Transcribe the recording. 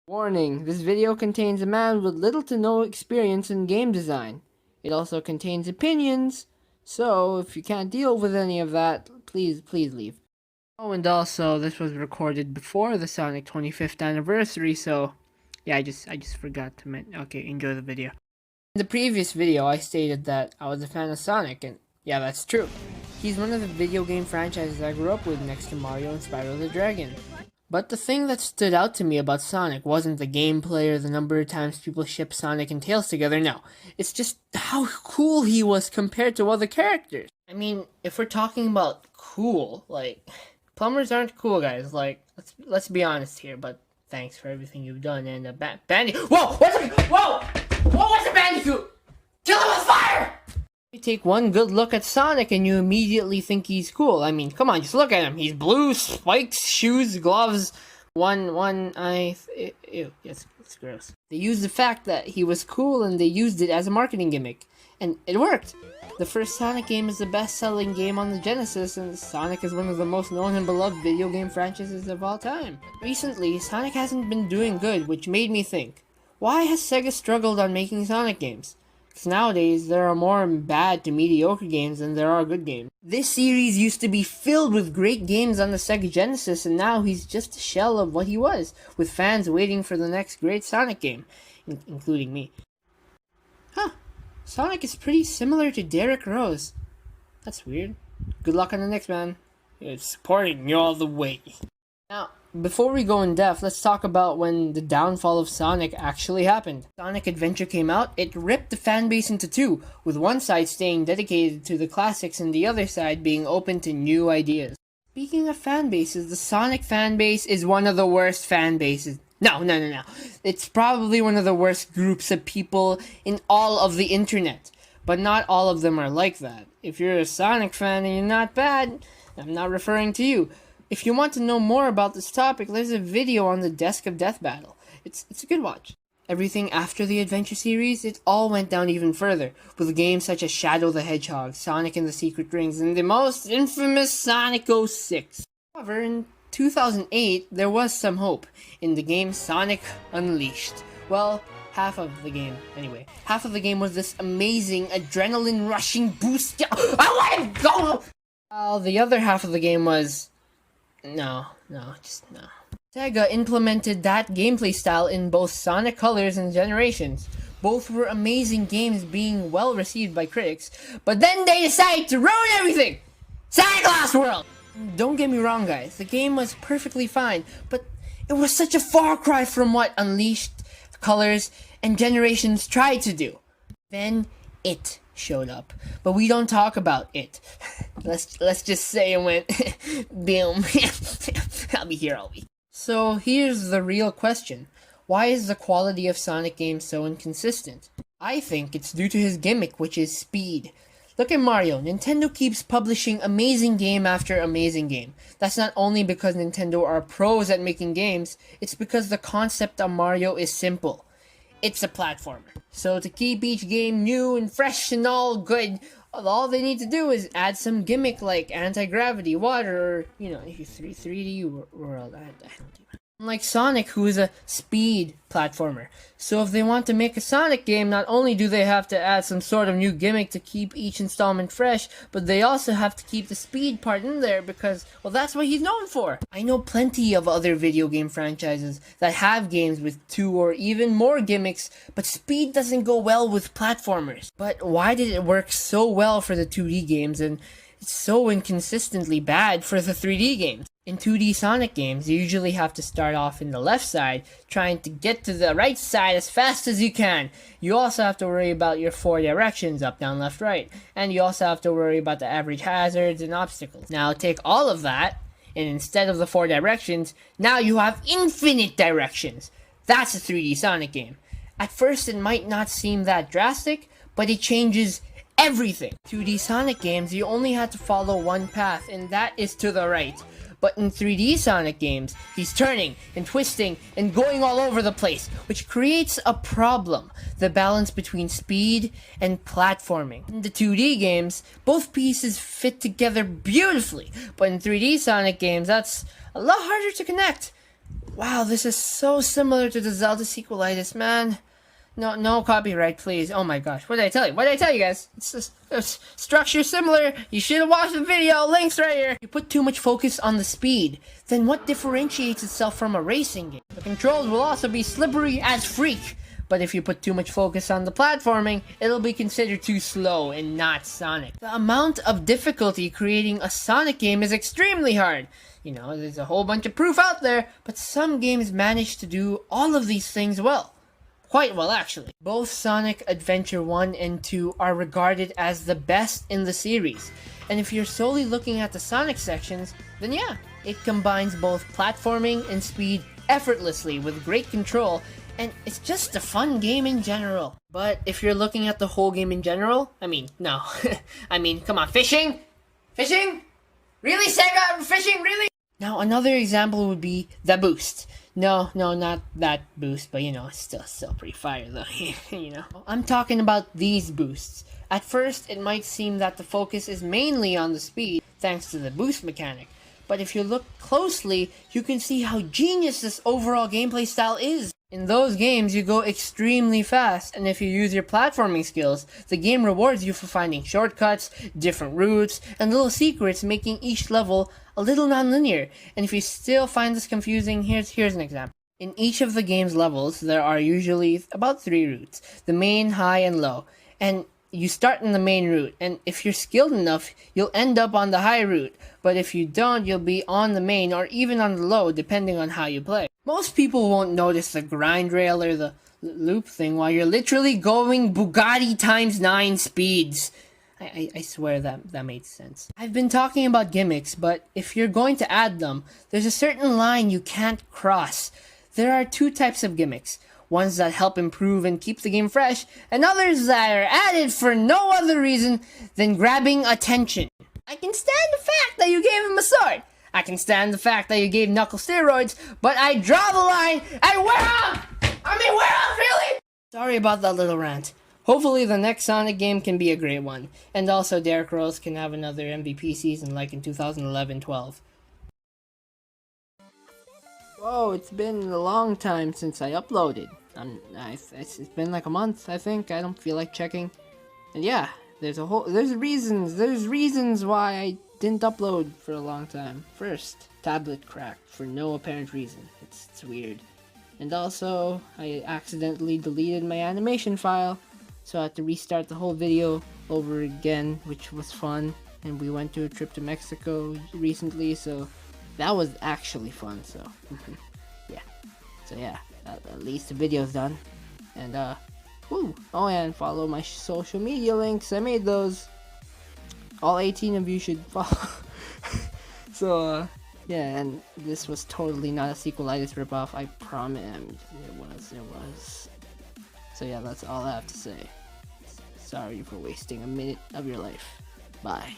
Warning, this video contains a man with little to no experience in game design. It also contains opinions, so if you can't deal with any of that, please leave. Oh, and also, this was recorded before the Sonic 25th anniversary, so yeah, I just forgot to mention. Okay, enjoy the video. In the previous video, I stated that I was a fan of Sonic, and yeah, that's true. He's one of the video game franchises I grew up with next to Mario and Spyro the Dragon. But the thing that stood out to me about Sonic wasn't the gameplay or the number of times people ship Sonic and Tails together, no. It's just how cool he was compared to other characters. I mean, if we're talking about cool, like, plumbers aren't cool, guys. Like, let's be honest here, but thanks for everything you've done, and Bandicoot. Whoa! Whoa! What was a Bandicoot? Kill him with fire! You take one good look at Sonic and you immediately think he's cool. I mean, come on, just look at him. He's blue, spikes, shoes, gloves, one eye. Ew, yes, it's gross. They used the fact that he was cool and they used it as a marketing gimmick. And it worked. The first Sonic game is the best-selling game on the Genesis, and Sonic is one of the most known and beloved video game franchises of all time. Recently, Sonic hasn't been doing good, which made me think, why has Sega struggled on making Sonic games? Because nowadays, there are more bad to mediocre games than there are good games. This series used to be filled with great games on the Sega Genesis, and now he's just a shell of what he was, with fans waiting for the next great Sonic game, including me. Huh, Sonic is pretty similar to Derrick Rose. That's weird. Good luck on the next, man. It's supporting you all the way. Now, before we go in depth, let's talk about when the downfall of Sonic actually happened. Sonic Adventure came out, it ripped the fanbase into two, with one side staying dedicated to the classics and the other side being open to new ideas. Speaking of fanbases, the Sonic fanbase is one of the worst fanbases. No. It's probably one of the worst groups of people in all of the internet. But not all of them are like that. If you're a Sonic fan and you're not bad, I'm not referring to you. If you want to know more about this topic, there's a video on the Desk of Death battle. It's a good watch. Everything after the Adventure series, it all went down even further, with games such as Shadow the Hedgehog, Sonic and the Secret Rings, and the most infamous Sonic 06. However, in 2008, there was some hope in the game Sonic Unleashed. Well, half of the game, anyway. Half of the game was this amazing, adrenaline-rushing boost. I want to go! While the other half of the game was... No. Sega implemented that gameplay style in both Sonic Colors and Generations. Both were amazing games being well received by critics, but then they decided to ruin everything! Sonic Lost World! Don't get me wrong, guys, the game was perfectly fine, but it was such a far cry from what Unleashed, Colors, and Generations tried to do. Then it showed up, but we don't talk about it. Let's just say it went boom. I'll be here all week. So here's the real question. Why is the quality of Sonic games so inconsistent? I think it's due to his gimmick, which is speed. Look at Mario. Nintendo keeps publishing amazing game after amazing game. That's not only because Nintendo are pros at making games, it's because the concept of Mario is simple. It's a platformer. So to keep each game new and fresh and all good, all they need to do is add some gimmick like anti-gravity, water, or, 3D world. I don't do. Unlike Sonic, who is a speed platformer. So if they want to make a Sonic game, not only do they have to add some sort of new gimmick to keep each installment fresh, but they also have to keep the speed part in there because, well, that's what he's known for. I know plenty of other video game franchises that have games with 2 or even more gimmicks, but speed doesn't go well with platformers. But why did it work so well for the 2D games and it's so inconsistently bad for the 3D games? In 2D Sonic games, you usually have to start off in the left side, trying to get to the right side as fast as you can. You also have to worry about your 4 directions, up, down, left, right. And you also have to worry about the average hazards and obstacles. Now take all of that, and instead of the 4 directions, now you have infinite directions. That's a 3D Sonic game. At first it might not seem that drastic, but it changes everything. 2D Sonic games, you only had to follow one path, and that is to the right. But in 3D Sonic games, he's turning and twisting and going all over the place, which creates a problem, the balance between speed and platforming. In the 2D games, both pieces fit together beautifully, but in 3D Sonic games, that's a lot harder to connect. Wow, this is so similar to the Zelda sequelitis, man. No, no copyright, please. Oh my gosh, what did I tell you? What did I tell you guys? It's structure similar. You should have watched the video. Links right here. You put too much focus on the speed, then what differentiates itself from a racing game? The controls will also be slippery as freak. But if you put too much focus on the platforming, it'll be considered too slow and not Sonic. The amount of difficulty creating a Sonic game is extremely hard. You know, there's a whole bunch of proof out there, but some games manage to do all of these things well. Quite well, actually. Both Sonic Adventure 1 and 2 are regarded as the best in the series. And if you're solely looking at the Sonic sections, then yeah, it combines both platforming and speed effortlessly with great control, and it's just a fun game in general. But if you're looking at the whole game in general, I mean, no. I mean, come on, fishing? Fishing? Really, Sega? Fishing? Really? Now, another example would be the boost. No, not that boost, but you know, it's still pretty fire though, you know. I'm talking about these boosts. At first, it might seem that the focus is mainly on the speed, thanks to the boost mechanic. But if you look closely, you can see how genius this overall gameplay style is. In those games, you go extremely fast, and if you use your platforming skills, the game rewards you for finding shortcuts, different routes, and little secrets, making each level a little non-linear. And if you still find this confusing, here's an example. In each of the game's levels, there are usually about 3 routes: the main, high, and low. And you start in the main route, and if you're skilled enough, you'll end up on the high route. But if you don't, you'll be on the main or even on the low, depending on how you play. Most people won't notice the grind rail or the loop thing while you're literally going Bugatti times 9 speeds. I swear that made sense. I've been talking about gimmicks, but if you're going to add them, there's a certain line you can't cross. There are 2 types of gimmicks. Ones that help improve and keep the game fresh, and others that are added for no other reason than grabbing attention. I can stand the fact that you gave him a sword. I can stand the fact that you gave Knuckles steroids, but I draw the line at where else, really? Sorry about that little rant. Hopefully the next Sonic game can be a great one, and also Derrick Rose can have another MVP season like in 2011-12. Whoa, it's been a long time since I uploaded. It's been like a month, I think. I don't feel like checking. And yeah, there's reasons why I didn't upload for a long time. First, tablet cracked for no apparent reason. It's weird. And also, I accidentally deleted my animation file, so I had to restart the whole video over again, which was fun. And we went to a trip to Mexico recently, so that was actually fun, so yeah. So yeah, at least the video's done. And woo! Oh, and follow my social media links. I made those. All 18 of you should follow. So yeah, and this was totally not a sequelitis ripoff. I promise. It was. So yeah, that's all I have to say. Sorry for wasting a minute of your life. Bye.